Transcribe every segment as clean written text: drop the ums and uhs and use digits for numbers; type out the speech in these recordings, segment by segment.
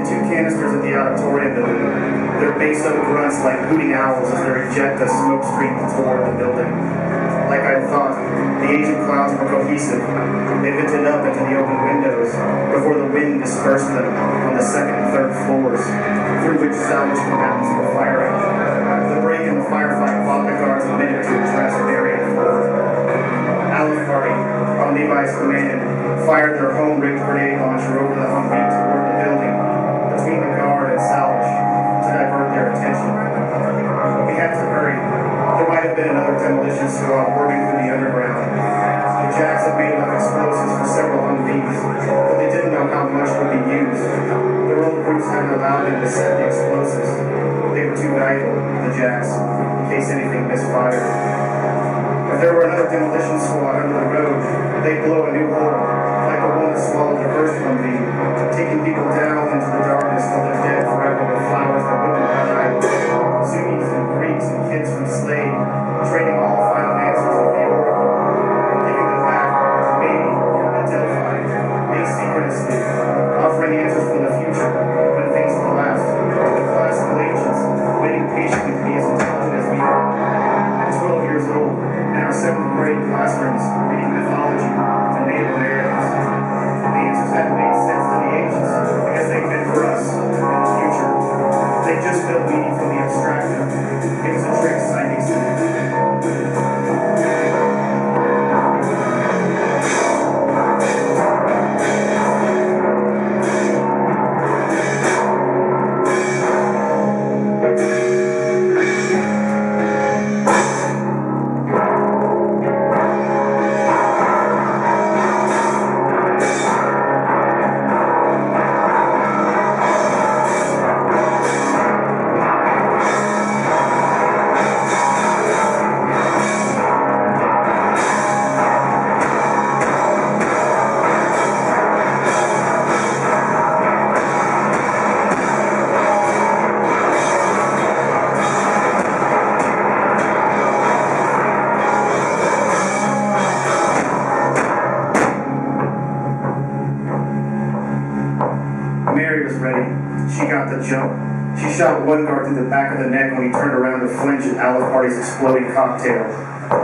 two canisters in the auditorium building, their bass-up grunts like hooting owls as they eject a smoke stream toward the building. Like I thought, the aging clouds were cohesive. They vented up into the open windows before the wind dispersed them on the second and third floors, through which salvage combatants were firing. The break in the firefight bought the guards a minute to address Mary and Ford. Aleph Party, on Levi's command, fired their home-rigged grenade launcher over the Humvee toward the building, between the guard and salvage, to divert their attention. We had to hurry. There might have been another demolition squad working through the underground. The Jacks had made enough explosives for several Humvees, but they didn't know how much would be used. Their own groups hadn't allowed them to set the explosives. They were too valuable, the Jacks, in case anything misfired. If there were another demolition squad under the road, they'd blow a new hole, like the one that swallowed the first Humvee, taking people down into the darkness till they're dead forever with flowers that wouldn't die. Sunnis and Greeks and kids from Slade, trading all the final answers of the Oracle, and giving them back, maybe, identified, asynchronously, offering answers from the future when things collapsed, with classical agents waiting patiently to be as intelligent as we are. At 12 years old, in our 7th grade classrooms, reading mythology to Native Americans. The answers hadn't made sense to the agents because they'd been for us in the future. They just built meaning from the abstracted. It was a trick psychic jump. She shot one guard through the back of the neck when he turned around to flinch at Aleph Party's exploding cocktail,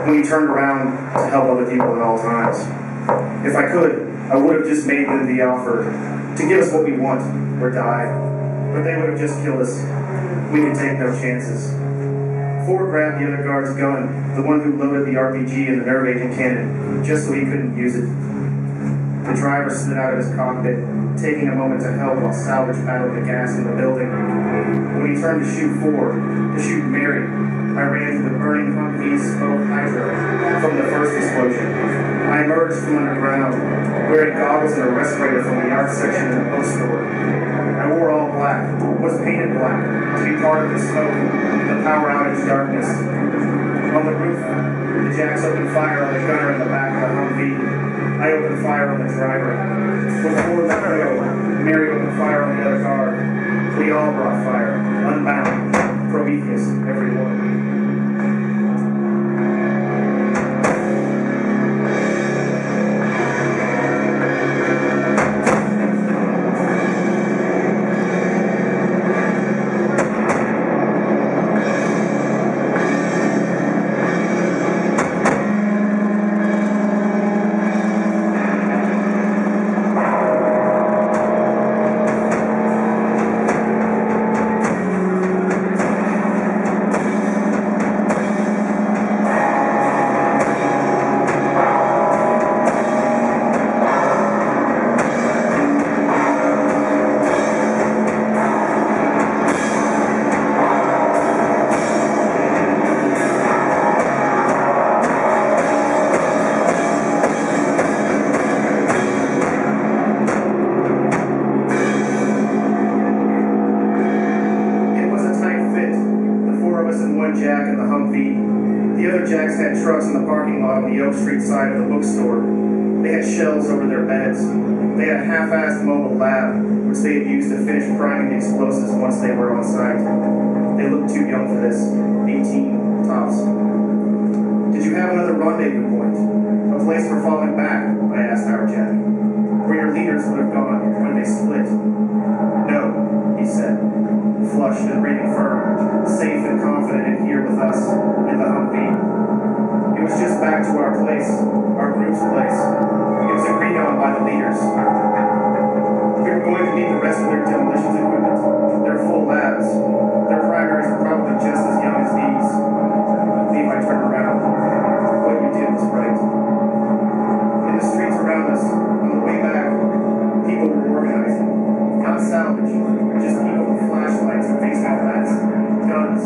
when he turned around to help other people at all times. If I could, I would have just made them the offer to give us what we want or die, but they would have just killed us. We could take no chances. Ford grabbed the other guard's gun, the one who loaded the RPG and the nerve agent cannon, just so he couldn't use it. The driver slid out of his cockpit, taking a moment to help while salvage battled the gas in the building. When he turned to shoot Ford, to shoot Mary, I ran through the burning Humvee's smoke hydro from the first explosion. I emerged from underground, wearing goggles and a respirator from the art section in the bookstore. I wore all black, was painted black, to be part of the smoke in the power outage darkness. On the roof, the Jacks opened fire on the gunner in the back of the Humvee. I opened fire on the driver. With Ford let go, Mary opened fire on the other car. We all brought fire, unbound, Prometheus, everyone. Side of the bookstore. They had shelves over their beds. They had a half-assed mobile lab, which they had used to finish priming the explosives once they were on site. They looked too young for this, 18 tops. Did you have another rendezvous point? A place for falling back? I asked our Jack. Where your leaders would have gone when they split? No. flushed and breathing firm, safe and confident in here with us in the Humvee. It was just back to our place, our group's place. It was agreed on by the leaders. We were going to meet the rest of their demolitions equipment, their full labs. Their primaries were probably just as young as these. Levi turned around. What you did was right. In the streets around us, on the way back, people were organizing. Not salvage, just people with flashlights and baseball bats, guns,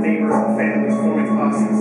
neighbors and families forming posses.